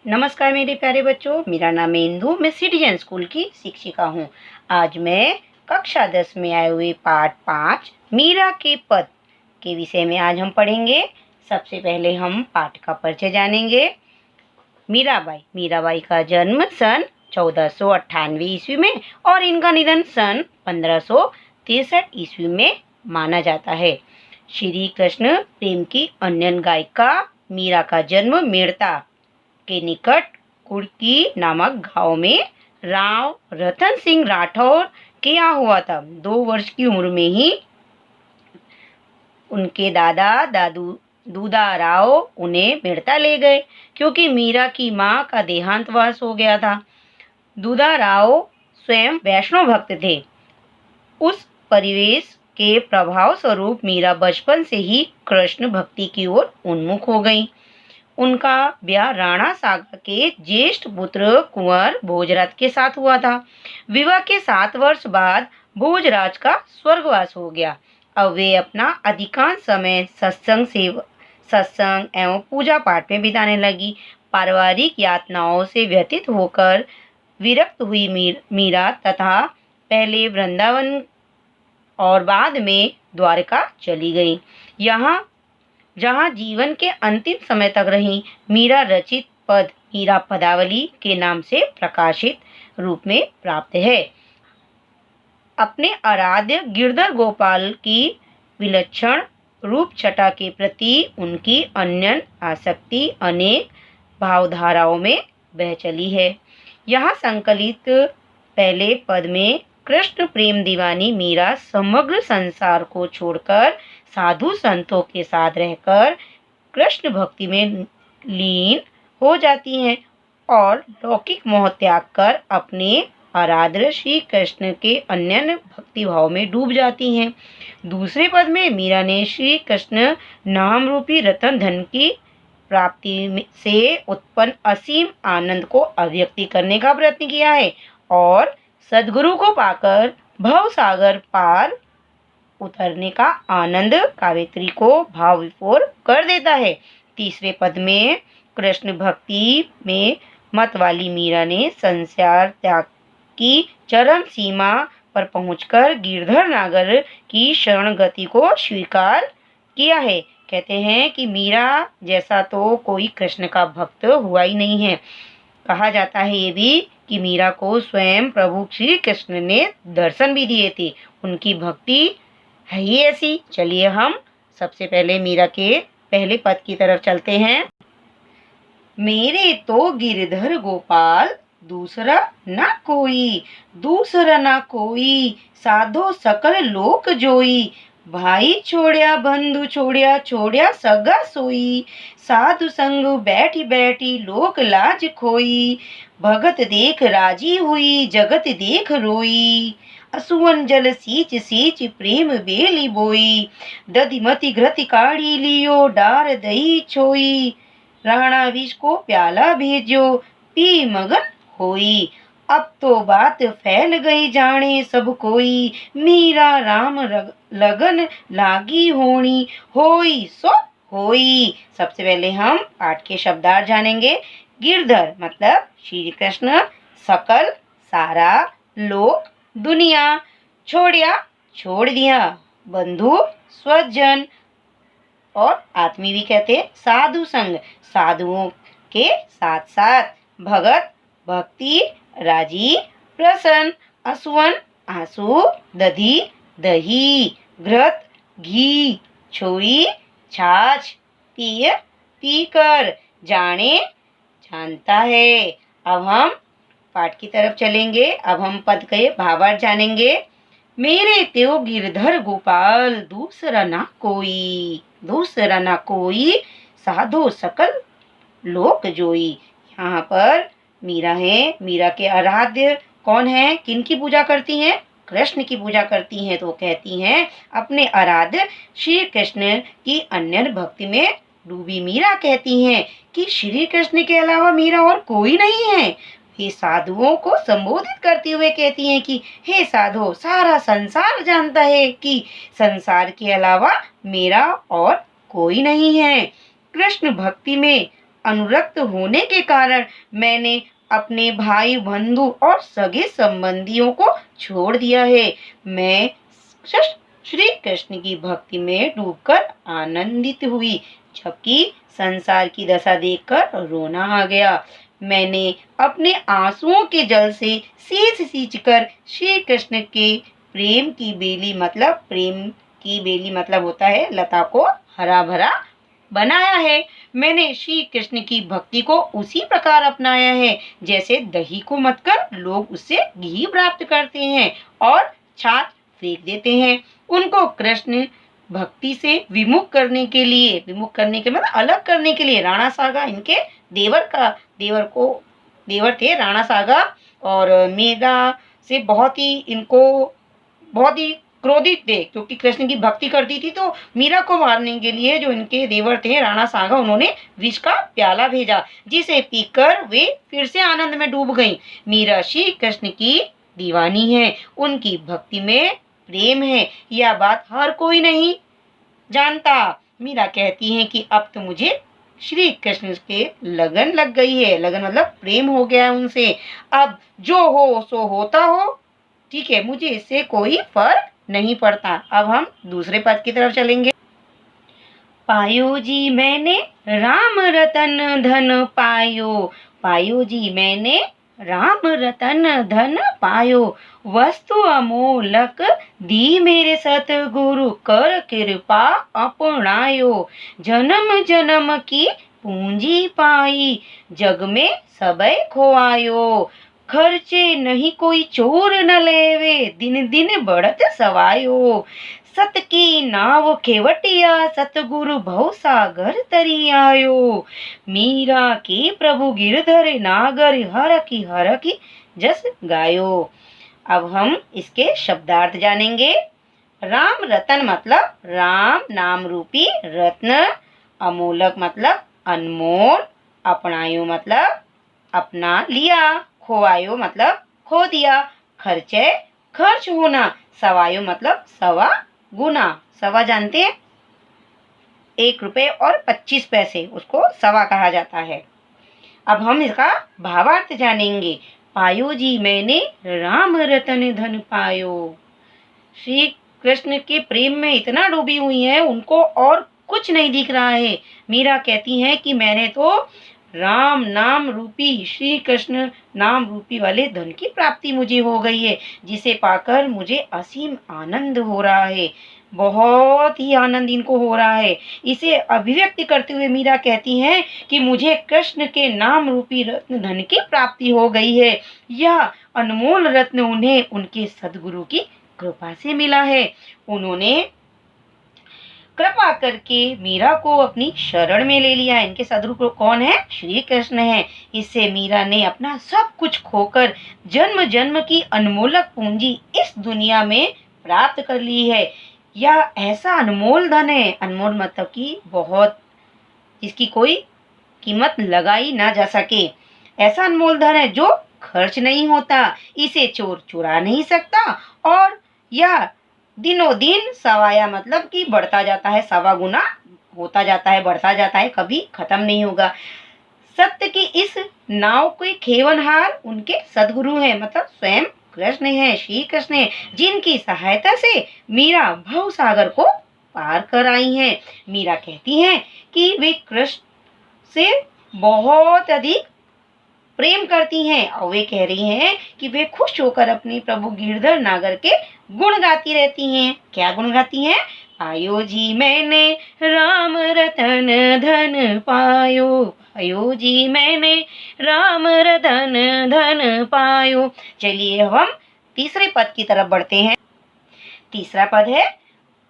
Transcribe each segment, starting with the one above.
नमस्कार मेरे प्यारे बच्चों, मेरा नाम है इंदु। मैं सिटीजन स्कूल की शिक्षिका हूँ। आज मैं कक्षा 10 में आए हुए पाठ 5 मीरा के पद के विषय में आज हम पढ़ेंगे। सबसे पहले हम पाठ का परिचय जानेंगे। मीराबाई का जन्म सन 1498 ईस्वी में और इनका निधन सन 1563 ईस्वी में माना जाता है। श्री कृष्ण प्रेम की अन्य गायिका मीरा का जन्म मेड़ता के निकट कुड़की नामक गांव में राव रतन सिंह राठौर के यहाँ हुआ था। 2 वर्ष की उम्र में ही उनके दादा दूधा राव उन्हें मेड़ता ले गए, क्योंकि मीरा की मां का देहांतवास हो गया था। दूधा राव स्वयं वैष्णव भक्त थे। उस परिवेश के प्रभाव स्वरूप मीरा बचपन से ही कृष्ण भक्ति की ओर उन्मुख हो गई। उनका ब्याह राणा सागर के ज्येष्ठ पुत्र कुंवर भोजराज के साथ हुआ था। विवाह के 7 वर्ष बाद भोजराज का स्वर्गवास हो गया। अब वे अपना अधिकांश समय सत्संग एवं पूजा पाठ में बिताने लगी। पारिवारिक यातनाओं से व्यतीत होकर विरक्त हुई मीरा तथा पहले वृंदावन और बाद में द्वारका चली गई। जहाँ जीवन के अंतिम समय तक रही। मीरा रचित पद मीरा पदावली के नाम से प्रकाशित रूप में प्राप्त है। अपने आराध्य गिरधर गोपाल की विलक्षण रूप छटा के प्रति उनकी अन्य आसक्ति अनेक भावधाराओं में बह चली है। यहाँ संकलित पहले पद में कृष्ण प्रेम दीवानी मीरा समग्र संसार को छोड़कर साधु संतों के साथ रहकर कृष्ण भक्ति में लीन हो जाती हैं और लौकिक मोह त्याग कर अपने आराध्य श्री कृष्ण के अन्य भक्ति भाव में डूब जाती हैं। दूसरे पद में मीरा ने श्री कृष्ण नाम रूपी रतन धन की प्राप्ति से उत्पन्न असीम आनंद को अभिव्यक्ति करने का प्रयत्न किया है और सद्गुरु को पाकर भव सागर पार उतरने का आनंद काव्यत्री को भाव विभोर कर देता है। तीसरे पद में कृष्ण भक्ति में मत वाली मीरा ने संसार त्याग की चरम सीमा पर पहुंचकर गिरधर नागर की शरण गति को स्वीकार किया है। कहते हैं कि मीरा जैसा तो कोई कृष्ण का भक्त हुआ ही नहीं है। कहा जाता है ये भी कि मीरा को स्वयं प्रभु श्री कृष्ण ने दर्शन भी दिए थे। उनकी भक्ति है ही ऐसी। चलिए हम सबसे पहले मीरा के पहले पद की तरफ चलते हैं। मेरे तो गिरधर गोपाल दूसरा ना कोई साधो सकल लोक जोई। भाई छोड़या बंधु छोड़या सगा सोई। साधु संग बैठी बैठी लोक लाज खोई। भगत देख राजी हुई जगत देख रोई। असुवन जल सींच प्रेम बेली बोई। दधिमति घृत काढ़ी लियो डार दही छोई। राणा विष को प्याला भेजो पी मगन होई। अब तो बात फैल गई जाने सब कोई। मीरा राम लगन लागी होनी होई सो होई। सबसे पहले हम पाठ के शब्दार्थ जानेंगे। गिरधर मतलब श्री कृष्ण, सकल सारा, लोक दुनिया, छोड़या छोड़ दिया, बंधु स्वजन और आत्मी भी कहते हैं। साधु संग साधुओं के साथ साथ, भगत भक्ति, राजी प्रसन्न, असुवन आंसू, दधी दही, घृत घी, छोई छाछ, पिय पीकर, जाने जानता है। अब हम पाठ की तरफ चलेंगे। अब हम पद के भावार्थ जानेंगे। मेरे त्यो गिरधर गोपाल दूसरा ना कोई साधो सकल लोक जोई। यहाँ पर मीरा है। मीरा के आराध्य कौन है, किनकी पूजा करती हैं? कृष्ण की पूजा करती हैं। तो कहती हैं अपने आराध्य श्री कृष्ण की अन्य भक्ति में डूबी मीरा कहती हैं कि श्री कृष्ण के अलावा मेरा और कोई नहीं है। हे साधुओं को संबोधित करते हुए कहती हैं कि हे साधो, सारा संसार जानता है कि संसार के अलावा मेरा और कोई नहीं है। कृष्ण भक्ति में अनुरक्त होने के कारण मैंने अपने भाई बंधु और सगे संबंधियों को छोड़ दिया है। मैं श्री कृष्ण की भक्ति में डूबकर आनंदित हुई, जबकि संसार की दशा देखकर रोना आ गया। मैंने अपने आंसुओं के जल से सींच-सींचकर श्री कृष्ण के प्रेम की बेली मतलब होता है लता को हरा भरा बनाया है। मैंने श्री कृष्ण की भक्ति को उसी प्रकार अपनाया है जैसे दही को मतकर लोग उससे घी प्राप्त करते हैं और छाछ फेंक देते हैं। उनको कृष्ण भक्ति से विमुख करने के मतलब अलग करने के लिए राणा सागा इनके देवर थे राणा सागा, और मीरा से बहुत ही क्रोधित थे क्योंकि कृष्ण की भक्ति करती थी। तो मीरा को मारने के लिए जो इनके देवर थे राणा सागा, उन्होंने विष का प्याला भेजा, जिसे पीकर वे फिर से आनंद में डूब गईं। मीरा श्री कृष्ण की दीवानी है, उनकी भक्ति में प्रेम है, यह बात हर कोई नहीं जानता। मीरा कहती है कि अब तो मुझे श्री कृष्ण के लगन लग गई है। लगन मतलब प्रेम हो गया है उनसे। अब जो हो सो होता हो, ठीक है, मुझे इससे कोई फर्क नहीं पड़ता। अब हम दूसरे पद की तरफ चलेंगे। पायो जी मैंने राम रतन धन पायो, पायो जी मैंने राम रतन धन पायो, वस्तु अमोलक दी मेरे सतगुरु कर कृपा अपनायो, जन्म जन्म की पूंजी पाई जग में सबे खोआयो, खर्चे नहीं कोई चोर न लेवे दिन दिन बढ़त सवायो, सत की नाव केवटिया सतगुरु भव सागर तरी आयो, मीरा के प्रभु गिरधर नागर हर की जस गायो। अब हम इसके शब्दार्थ जानेंगे। राम रतन मतलब राम नाम रूपी रत्न, अमोलक मतलब अनमोल, अपनायो मतलब अपना लिया, खोआयो मतलब खो दिया, खर्चे खर्च होना, सवायो मतलब सवा गुना। सवा जानते हैं, 1 रुपए और 25 पैसे, उसको सवा कहा जाता है। अब हम इसका भावार्थ जानेंगे। पायो जी मैंने राम रतन धन पायो, श्री कृष्ण के प्रेम में इतना डूबी हुई है, उनको और कुछ नहीं दिख रहा है। मीरा कहती है कि मैंने तो राम नाम रूपी, श्री कृष्ण नाम रूपी वाले धन की प्राप्ति मुझे हो गई है, जिसे पाकर मुझे असीम आनंद हो रहा है। बहुत ही आनंद इनको हो रहा है। इसे अभिव्यक्त करते हुए मीरा कहती हैं कि मुझे कृष्ण के नाम रूपी रत्न धन की प्राप्ति हो गई है। यह अनमोल रत्न उन्हें उनके सद्गुरु की कृपा से मिला है। उन्होंने कृपा करके मीरा को अपनी शरण में ले लिया। इनके सद्गुरु कौन है? श्री कृष्ण है। इससे मीरा ने अपना सब कुछ खोकर जन्म जन्म की अनमोलक पूंजी इस दुनिया में प्राप्त कर ली है। यह ऐसा अनमोल धन है, अनमोल मतलब कि बहुत, इसकी कोई कीमत लगाई ना जा सके। ऐसा अनमोल धन है जो खर्च नहीं होता, इसे चोर चुरा नहीं सकता, और यह दिनों दिन सवाया मतलब कि बढ़ता जाता है, सवा गुना होता जाता है, बढ़ता जाता है, कभी खत्म नहीं होगा। सत्य की इस नाव के खेवनहार उनके सद्गुरु हैं, मतलब स्वयं कृष्ण है, श्री कृष्ण है, जिनकी सहायता से मीरा भव सागर को पार कर आई हैं। मीरा कहती हैं कि वे कृष्ण से बहुत अधिक प्रेम करती हैं, और वे कह रही हैं कि वे खुश होकर अपने प्रभु गिरधर नागर के गुण गाती रहती हैं। क्या गुण गाती हैं? पायो जी मैंने राम रतन धन पायो, पायो जी मैंने राम रतन धन पायो। चलिए हम तीसरे पद की तरफ बढ़ते हैं। तीसरा पद है,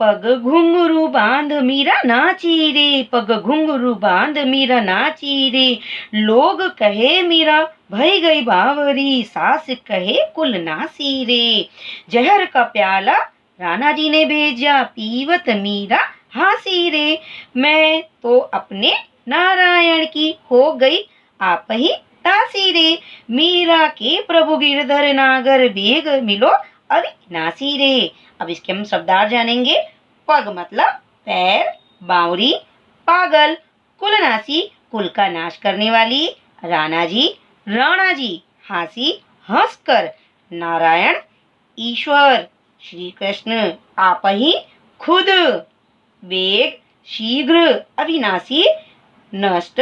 पग घुंघरू बांध मीरा नाची रे, पग घुंघरू बांध मीरा नाची रे, लोग कहे मीरा भई गई बावरी, सास कहे कुल नासी रे, जहर का प्याला राणा जी ने भेजा, पीवत मीरा हासी रे, मैं तो अपने नारायण की हो गई आप ही दासी रे, मीरा के प्रभु गिरधर नागर बेग मिलो अविनाशी रे। अब इसके हम शब्दार्थ जानेंगे। पग मतलब पैर, बावरी, पागल, कुलनासी कुल का नाश करने वाली राणा जी हंसी हंसकर नारायण ईश्वर श्री कृष्ण आप ही खुद वेग शीघ्र अविनाशी नष्ट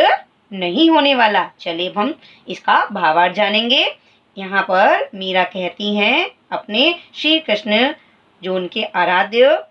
नहीं होने वाला। चलिए हम इसका भावार्थ जानेंगे। यहाँ पर मीरा कहती हैं अपने श्री कृष्ण जो उनके आराध्य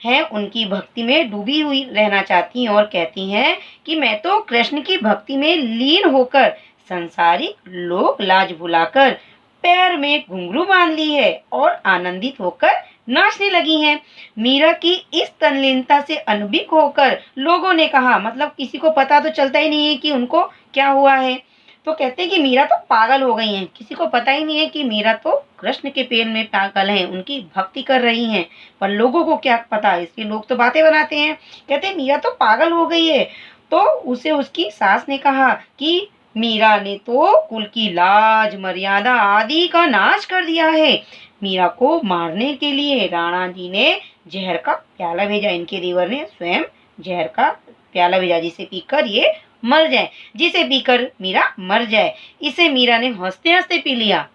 हैं उनकी भक्ति में डूबी हुई रहना चाहती हैं और कहती हैं कि मैं तो कृष्ण की भक्ति में लीन होकर संसारिक लोक लाज भुलाकर पैर में घुंघरू बांध ली है और आनंदित होकर नाचने लगी हैं। मीरा की इस तल्लीनता से अनभिज्ञ होकर लोगों ने कहा, मतलब किसी को पता तो चलता ही नहीं है कि उनको क्या हुआ है, तो कहते हैं कि मीरा तो पागल हो गई हैं। किसी को पता ही नहीं है कि मीरा तो कृष्ण के प्रेम में पागल हैं, उनकी भक्ति कर रही हैं, पर लोगों को क्या पता, इसके लोग तो बातें बनाते हैं। कहते हैं मीरा तो पागल हो गई है। तो उसे उसकी सास ने कहा कि मीरा ने तो कुल की लाज मर्यादा आदि का नाश कर दिया है। मीरा को मारने के लिए राणा जी ने जहर का प्याला भेजा। इनके देवर ने स्वयं जहर का प्याला भेजा जिसे पीकर ये मर जाए, जिसे पीकर मीरा मर जाए। इसे मीरा ने हंसते हंसते पी लिया,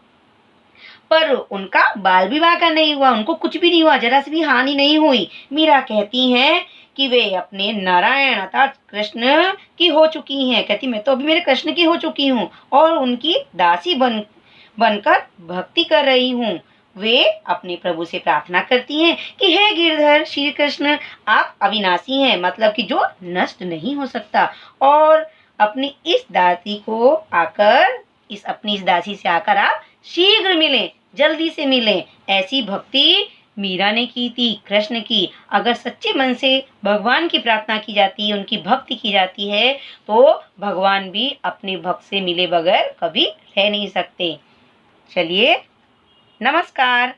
पर उनका बाल विवाह का नहीं हुआ, उनको कुछ भी नहीं हुआ, जरा सी भी हानि नहीं हुई। मीरा कहती हैं कि वे अपने नारायण अर्थात कृष्ण की हो चुकी हैं। कहती मैं तो अभी मेरे कृष्ण की हो चुकी हूँ और उनकी दासी बनकर भक्ति कर रही हूँ। वे अपने प्रभु से प्रार्थना करती हैं कि हे गिरधर श्री कृष्ण आप अविनाशी हैं, मतलब कि जो नष्ट नहीं हो सकता, और अपनी इस दासी से आकर आप शीघ्र मिलें, जल्दी से मिलें। ऐसी भक्ति मीरा ने की थी कृष्ण की। अगर सच्चे मन से भगवान की प्रार्थना की जाती है, उनकी भक्ति की जाती है, तो भगवान भी अपने भक्त से मिले बगैर कभी रह नहीं सकते। चलिए, नमस्कार।